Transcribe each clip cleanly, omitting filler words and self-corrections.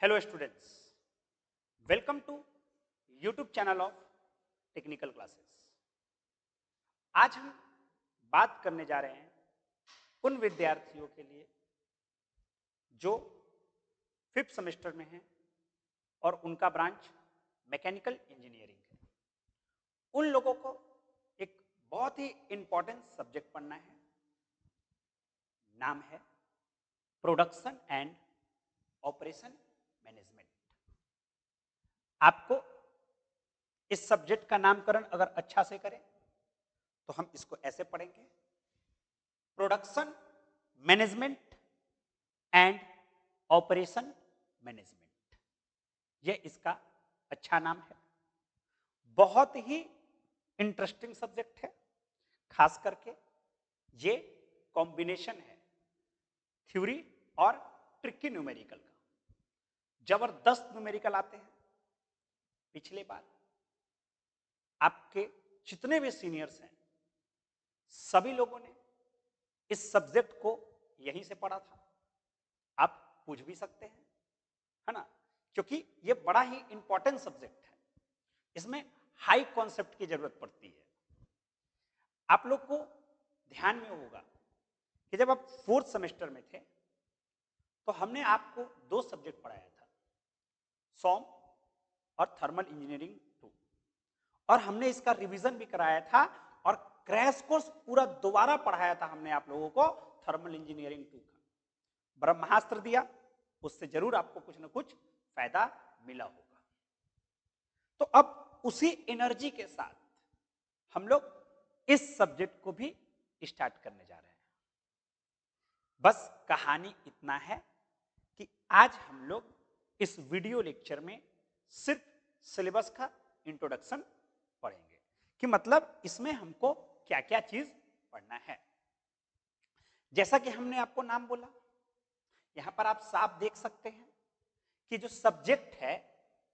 Hello students, welcome to YouTube channel of technical classes. आज हम बात करने जा रहे हैं उन विद्यार्थियों के लिए जो 5th सेमेस्टर में हैं और उनका ब्रांच मैकेनिकल इंजीनियरिंग है। उन लोगों को एक बहुत ही इंपॉर्टेंट सब्जेक्ट पढ़ना है। नाम है प्रोडक्शन एंड ऑपरेशन मैनेजमेंट। आपको इस सब्जेक्ट का नामकरण अगर अच्छा से करें तो हम इसको ऐसे पढ़ेंगे, production management and operation management. यह इसका अच्छा नाम है। बहुत ही इंटरेस्टिंग सब्जेक्ट है। खास करके ये कॉम्बिनेशन है थ्योरी और ट्रिकी न्यूमेरिकल का। जबरदस्त न्यूमेरिकल आते हैं। पिछले बार आपके जितने भी सीनियर्स हैं सभी लोगों ने इस सब्जेक्ट को यहीं से पढ़ा था। आप पूछ भी सकते हैं, है ना, क्योंकि ये बड़ा ही इंपॉर्टेंट सब्जेक्ट है। इसमें हाई कॉन्सेप्ट की जरूरत पड़ती है। आप लोग को ध्यान में होगा कि जब आप 4th सेमेस्टर में थे तो हमने आपको 2 सब्जेक्ट पढ़ाया था, सॉम और थर्मल इंजीनियरिंग 2, और हमने इसका रिवीजन भी कराया था और क्रैश कोर्स पूरा दोबारा पढ़ाया था हमने आप लोगों को थर्मल इंजीनियरिंग 2 का। ब्रह्मास्त्र दिया, उससे जरूर आपको कुछ ना कुछ फायदा मिला होगा। तो अब उसी एनर्जी के साथ हम लोग इस सब्जेक्ट को भी स्टार्ट करने जा रहे हैं। बस कहानी इतना है कि आज हम लोग इस वीडियो लेक्चर में सिर्फ सिलेबस का इंट्रोडक्शन पढ़ेंगे कि मतलब इसमें हमको क्या क्या चीज पढ़ना है। जैसा कि हमने आपको नाम बोला, यहां पर आप साफ देख सकते हैं कि जो सब्जेक्ट है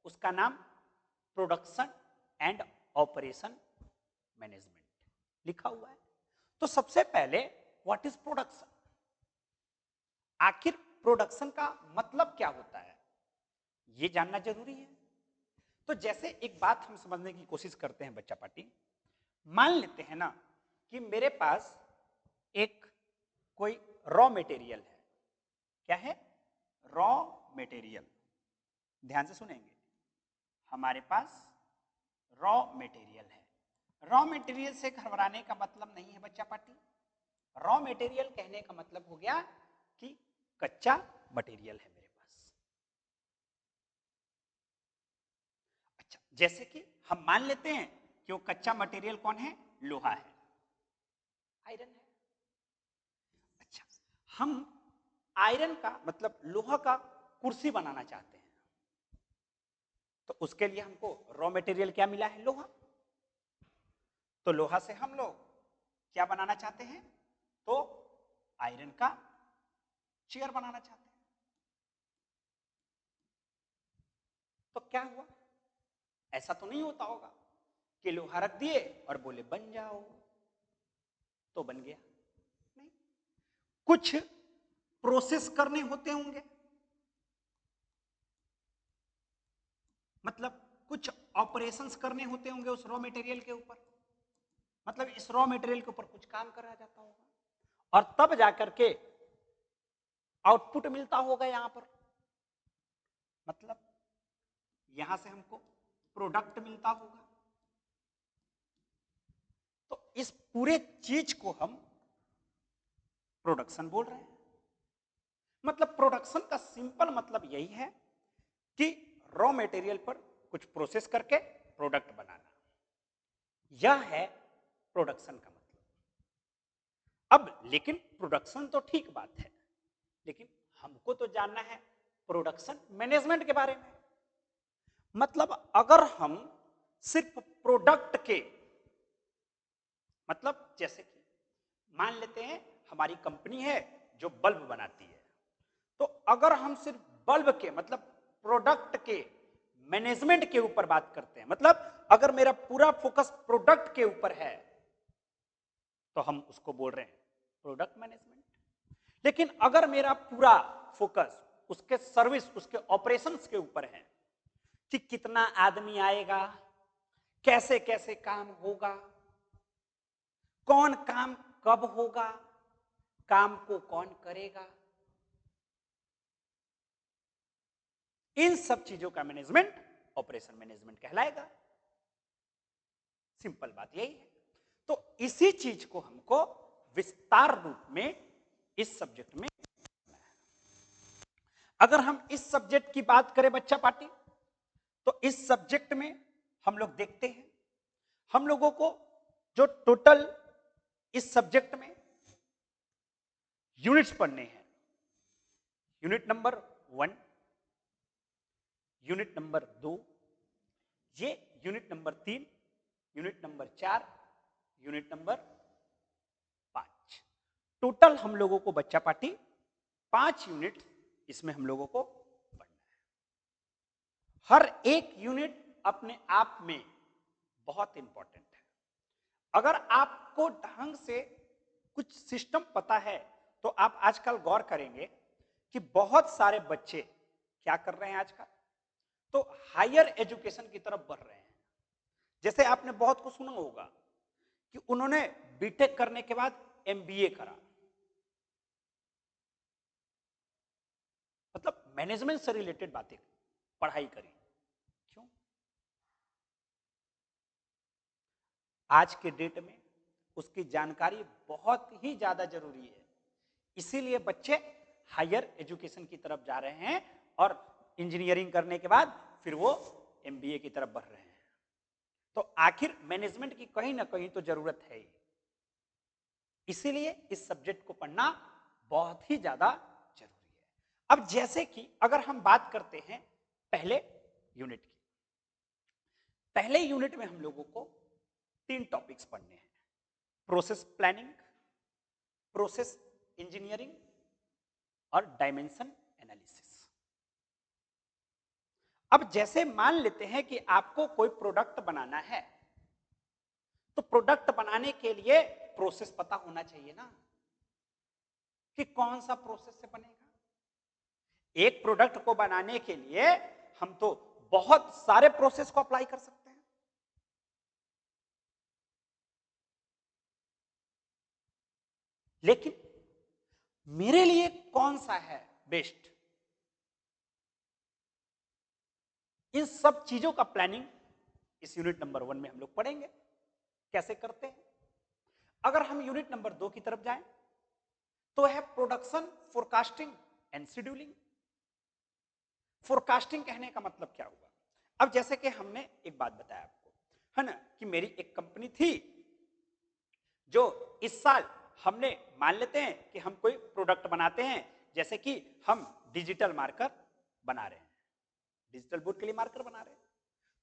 उसका नाम प्रोडक्शन एंड ऑपरेशन मैनेजमेंट लिखा हुआ है। तो सबसे पहले व्हाट इज प्रोडक्शन? आखिर प्रोडक्शन का मतलब क्या होता है, यह जानना जरूरी है। तो जैसे एक बात हम समझने की कोशिश करते हैं बच्चा पार्टी। मान लेते हैं ना कि मेरे पास एक कोई रॉ मटेरियल है। क्या है? Raw material. ध्यान से सुनेंगे। हमारे पास रॉ मटेरियल है। रॉ मटेरियल से घबराने का मतलब नहीं है बच्चा पार्टी। रॉ मटेरियल कहने का मतलब हो गया कि कच्चा मटेरियल है मेरे पास। अच्छा, जैसे कि हम मान लेते हैं कि वो कच्चा मटेरियल कौन है? लोहा है, आयरन है। अच्छा, हम आयरन का मतलब लोहा का कुर्सी बनाना चाहते हैं, तो उसके लिए हमको रॉ मटेरियल क्या मिला है? लोहा। तो लोहा से हम लोग क्या बनाना चाहते हैं? तो आयरन का चेयर बनाना चाहते हैं। तो क्या हुआ? ऐसा तो नहीं होता होगा कि लोहा रख दिए और बोले बन जाओ तो बन गया। नहीं, कुछ प्रोसेस करने होते होंगे। मतलब कुछ ऑपरेशंस करने होते होंगे उस रॉ मटेरियल के ऊपर। मतलब इस रॉ मटेरियल के ऊपर कुछ काम करा जाता होगा और तब जाकर के आउटपुट मिलता होगा यहां पर। मतलब यहां से हमको प्रोडक्ट मिलता होगा। तो इस पूरे चीज को हम प्रोडक्शन बोल रहे हैं। मतलब प्रोडक्शन का सिंपल मतलब यही है कि रॉ मटेरियल पर कुछ प्रोसेस करके प्रोडक्ट बनाना। यह है प्रोडक्शन का मतलब। अब लेकिन प्रोडक्शन तो ठीक बात है, लेकिन हमको तो जानना है प्रोडक्शन मैनेजमेंट के बारे में। मतलब अगर हम सिर्फ प्रोडक्ट के मतलब जैसे कि मान लेते हैं हमारी कंपनी है जो बल्ब बनाती है, तो अगर हम सिर्फ बल्ब के मतलब प्रोडक्ट के मैनेजमेंट के ऊपर बात करते हैं, मतलब अगर मेरा पूरा फोकस प्रोडक्ट के ऊपर है तो हम उसको बोल रहे हैं प्रोडक्ट मैनेजमेंट। लेकिन अगर मेरा पूरा फोकस उसके सर्विस, उसके ऑपरेशंस के ऊपर है कि कितना आदमी आएगा, कैसे कैसे काम होगा, कौन काम कब होगा, काम को कौन करेगा। इन सब चीजों का मैनेजमेंट ऑपरेशन मैनेजमेंट कहलाएगा। सिंपल बात यही है। तो इसी चीज को हमको विस्तार रूप में इस सब्जेक्ट में, अगर हम इस सब्जेक्ट की बात करें बच्चा पार्टी, तो इस सब्जेक्ट में हम लोग देखते हैं हम लोगों को जो टोटल इस सब्जेक्ट में यूनिट्स पढ़ने हैं, यूनिट नंबर 1, यूनिट नंबर 2, ये unit number 3, unit number 4, unit number 5, total हम लोगों को बच्चा पार्टी 5 यूनिट इसमें हम लोगों को पढ़ना है। हर एक यूनिट अपने आप में बहुत इंपॉर्टेंट है। अगर आपको ढंग से कुछ सिस्टम पता है तो आप आजकल गौर करेंगे कि बहुत सारे बच्चे क्या कर रहे हैं आजकल, तो हायर एजुकेशन की तरफ बढ़ रहे हैं। जैसे आपने बहुत कुछ सुना होगा कि उन्होंने बीटेक करने के बाद एमबीए करा, मतलब मैनेजमेंट से रिलेटेड बातें पढ़ाई करी। क्यों? आज के डेट में उसकी जानकारी बहुत ही ज्यादा जरूरी है, इसीलिए बच्चे हायर एजुकेशन की तरफ जा रहे हैं और इंजीनियरिंग करने के बाद फिर वो एमबीए की तरफ बढ़ रहे हैं। तो आखिर मैनेजमेंट की कहीं ना कहीं तो जरूरत है ही, इसीलिए इस सब्जेक्ट को पढ़ना बहुत ही ज्यादा जरूरी है। अब जैसे कि अगर हम बात करते हैं पहले यूनिट की, पहले यूनिट में हम लोगों को 3 टॉपिक्स पढ़ने हैं, प्रोसेस प्लानिंग, प्रोसेस इंजीनियरिंग और डायमेंशन एनालिसिस। अब जैसे मान लेते हैं कि आपको कोई प्रोडक्ट बनाना है, तो प्रोडक्ट बनाने के लिए प्रोसेस पता होना चाहिए ना कि कौन सा प्रोसेस से बनेगा। एक प्रोडक्ट को बनाने के लिए हम तो बहुत सारे प्रोसेस को अप्लाई कर सकते हैं, लेकिन मेरे लिए कौन सा है बेस्ट, इन सब चीजों का प्लानिंग इस यूनिट नंबर 1 में हम लोग पढ़ेंगे कैसे करते हैं। अगर हम यूनिट नंबर 2 की तरफ जाएं तो है production forecasting and scheduling. Forecasting कहने का मतलब क्या हुआ? अब जैसे कि हमने एक बात बताया आपको, है ना, कि मेरी एक कंपनी थी जो इस साल हमने मान लेते हैं कि हम कोई प्रोडक्ट बनाते हैं, जैसे कि हम डिजिटल मार्कर बना रहे हैं, डिजिटल बोर्ड के लिए मार्कर बना रहे हैं।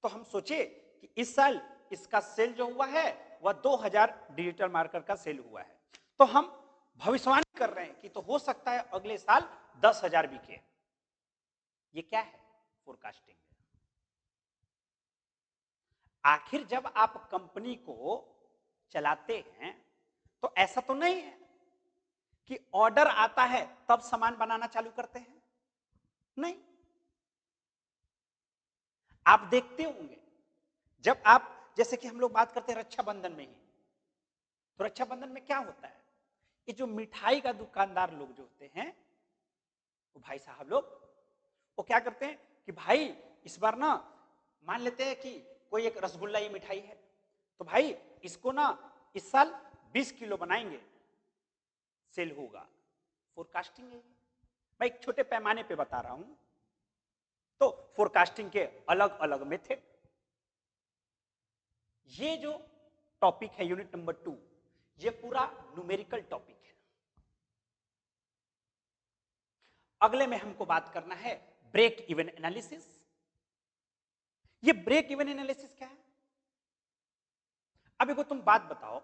तो हम सोचे कि इस साल इसका सेल जो हुआ है वह 2000 डिजिटल मार्कर का सेल हुआ है, तो हम भविष्यवाणी कर रहे हैं कि तो हो सकता है अगले साल 10,000 बिके। ये क्या है? फोरकास्टिंग। आखिर जब आप कंपनी को चलाते हैं तो ऐसा तो नहीं है कि ऑर्डर आता है तब सामान बनाना चालू करते हैं, नहीं। आप देखते होंगे जब आप, जैसे कि हम लोग बात करते हैं रक्षाबंधन में ही, तो रक्षाबंधन में क्या होता है, ये जो मिठाई का दुकानदार लोग जो होते हैं, वो भाई साहब लोग वो क्या करते हैं कि भाई इस बार ना मान लेते हैं कि कोई एक रसगुल्ला ये मिठाई है, तो भाई इसको ना इस साल 20 किलो बनाएंगे, सेल होगा। फोरकास्टिंग है। मैं एक छोटे पैमाने पे बता रहा हूं। तो फोरकास्टिंग के अलग अलग मेथड, ये जो टॉपिक है यूनिट नंबर 2, ये पूरा न्यूमेरिकल टॉपिक है। अगले में हमको बात करना है ब्रेक इवन एनालिसिस। ये ब्रेक इवन एनालिसिस क्या है? अब एगो तुम बात बताओ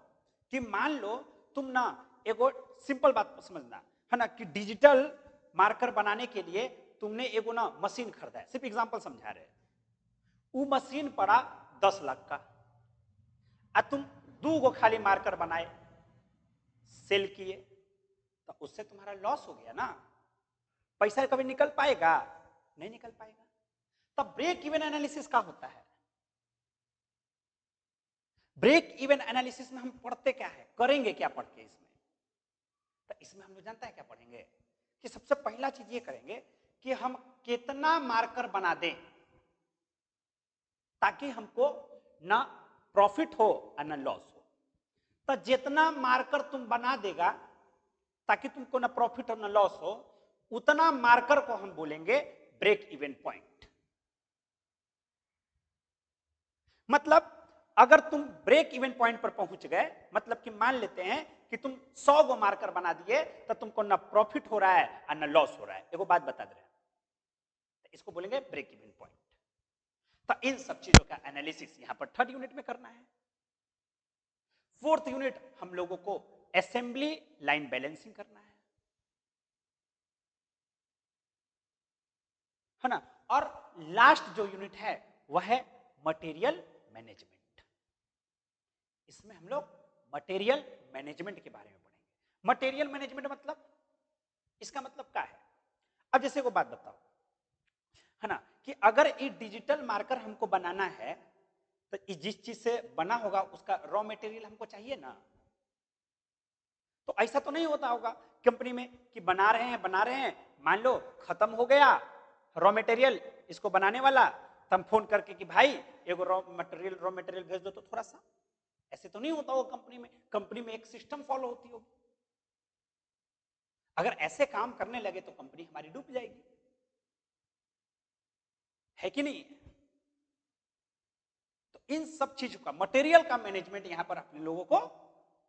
कि मान लो तुम ना, एगो सिंपल बात समझना है ना, कि डिजिटल मार्कर बनाने के लिए तुमने एगो ना मशीन खरीदा है, सिर्फ एग्जांपल समझा रहे हैं। वो मशीन पड़ा 10 लाख का, आ तुम 2 गो खाली मार्कर बनाए, सेल किए, तो उससे तुम्हारा लॉस हो गया ना। पैसा कभी निकल पाएगा? नहीं निकल पाएगा। तब ब्रेक इवन एनालिसिस का होता है। ब्रेक इवन एनालिसिस में हम पढ़ते क्या है, करेंगे क्या पढ़ के इसमें? तो इसमें हम लोग जानता है क्या पढ़ेंगे कि सबसे पहला चीज ये करेंगे कि हम कितना मार्कर बना दें ताकि हमको ना प्रॉफिट हो और ना लॉस हो। तो जितना मार्कर तुम बना देगा ताकि तुमको ना प्रॉफिट और ना लॉस हो, उतना मार्कर को हम बोलेंगे ब्रेक इवन पॉइंट। मतलब अगर तुम ब्रेक इवन पॉइंट पर पहुंच गए, मतलब कि मान लेते हैं कि तुम 100 गो मार्कर बना दिए तो तुमको ना प्रॉफिट हो रहा है और ना लॉस हो रहा है। एगो बात बता दे रहे हैं, इसको बोलेंगे ब्रेक इवन पॉइंट। तो इन सब चीजों का एनालिसिस यहां पर 3rd यूनिट में करना है। 4th यूनिट हम लोगों को असेंबली लाइन बैलेंसिंग करना है ना। और लास्ट जो यूनिट है वह है मटेरियल मैनेजमेंट। इसमें हम लोग मटेरियल मैनेजमेंट के बारे में पढ़ेंगे। मटेरियल मैनेजमेंट मतलब, इसका मतलब क्या है? अब जैसे को बात बताओ है ना कि अगर ये डिजिटल मार्कर हमको बनाना है तो जिस चीज से बना होगा उसका रॉ मटेरियल हमको चाहिए ना। तो ऐसा तो नहीं होता होगा कंपनी में कि बना रहे हैं, मान लो खत्म हो गया रॉ मटेरियल इसको बनाने वाला, तो हम फोन करके कि भाई एगो रॉ मटेरियल भेज दो तो थोड़ा सा। ऐसे तो नहीं होता होगा कंपनी में। कंपनी में एक सिस्टम फॉलो होती होगी। अगर ऐसे काम करने लगे तो कंपनी हमारी डूब जाएगी, है कि नहीं? तो इन सब चीजों का, मटेरियल का मैनेजमेंट यहां पर अपने लोगों को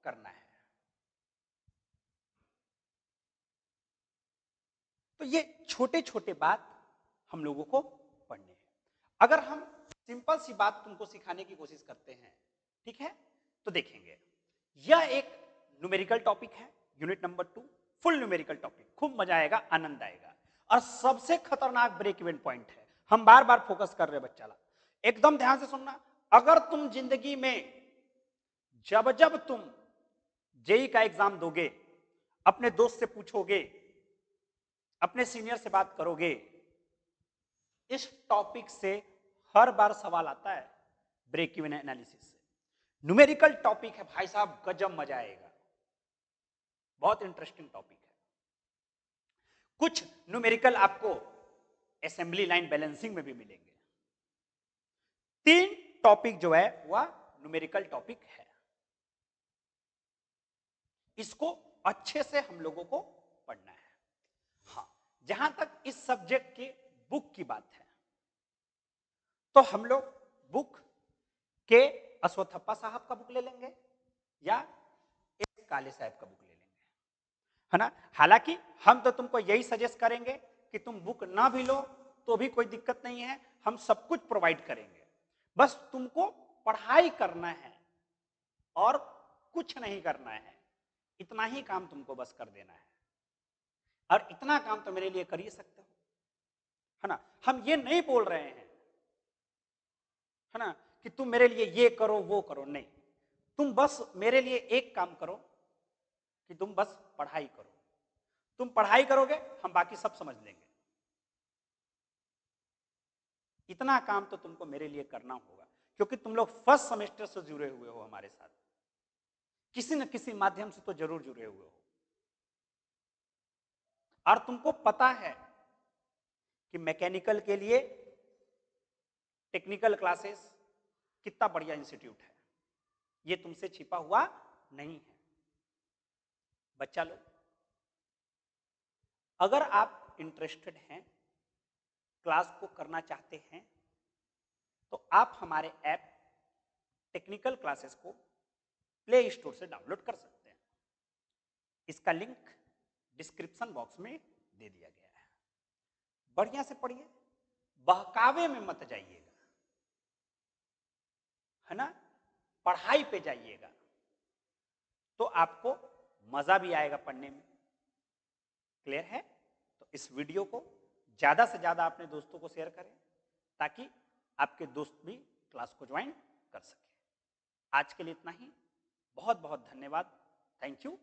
करना है। तो ये छोटे छोटे बात हम लोगों को पढ़ने हैं। अगर हम सिंपल सी बात तुमको सिखाने की कोशिश करते हैं, ठीक है, तो देखेंगे यह एक न्यूमेरिकल टॉपिक है, unit number 2, full numerical topic, खूब मजा आएगा, आनंद आएगा। और सबसे खतरनाक ब्रेक इवन पॉइंट है, हम बार बार फोकस कर रहे हैं बच्चा ला, एकदम ध्यान से सुनना। अगर तुम जिंदगी में जब जब तुम जेई का एग्जाम दोगे, अपने दोस्त से पूछोगे, अपने सीनियर से बात करोगे, इस टॉपिक से हर बार सवाल आता है, ब्रेक इवन एनालिसिस से। न्यूमेरिकल टॉपिक है भाई साहब, गजब मजा आएगा, बहुत इंटरेस्टिंग टॉपिक है। कुछ न्यूमेरिकल आपको असेंबली लाइन बैलेंसिंग में भी मिलेंगे। 3 टॉपिक जो है वह न्यूमेरिकल टॉपिक है। इसको अच्छे से हम लोगों को पढ़ना है। हाँ, जहां तक इस सब्जेक्ट के बुक की बात है तो हम लोग बुक के अश्वत्थप्पा साहब का बुक ले लेंगे या एस काले साहब का बुक ले लेंगे, है ना। हालांकि हम तो तुमको यही सजेस्ट करेंगे कि तुम बुक ना भी लो तो भी कोई दिक्कत नहीं है, हम सब कुछ प्रोवाइड करेंगे, बस तुमको पढ़ाई करना है और कुछ नहीं करना है। इतना ही काम तुमको बस कर देना है, और इतना काम तो मेरे लिए कर ही सकते हो, है ना। हम ये नहीं बोल रहे हैं, है ना, कि तुम मेरे लिए ये करो वो करो, नहीं। तुम बस मेरे लिए एक काम करो कि तुम बस पढ़ाई करो। तुम पढ़ाई करोगे, हम बाकी सब समझ लेंगे। इतना काम तो तुमको मेरे लिए करना होगा, क्योंकि तुम लोग फर्स्ट सेमेस्टर से जुड़े हुए हो हमारे साथ, किसी न किसी माध्यम से तो जरूर जुड़े हुए हो। और तुमको पता है कि मैकेनिकल के लिए टेक्निकल क्लासेस कितना बढ़िया इंस्टीट्यूट है, ये तुमसे छिपा हुआ नहीं है। बच्चा लोग, अगर आप इंटरेस्टेड हैं, क्लास को करना चाहते हैं, तो आप हमारे ऐप टेक्निकल क्लासेस को प्ले स्टोर से डाउनलोड कर सकते हैं। इसका लिंक डिस्क्रिप्शन बॉक्स में दे दिया गया है। बढ़िया से पढ़िए, बहकावे में मत जाइएगा, है ना, पढ़ाई पे जाइएगा, तो आपको मजा भी आएगा पढ़ने में। क्लियर है? तो इस वीडियो को ज्यादा से ज्यादा अपने दोस्तों को शेयर करें ताकि आपके दोस्त भी क्लास को ज्वाइन कर सके। आज के लिए इतना ही, बहुत बहुत धन्यवाद, थैंक यू।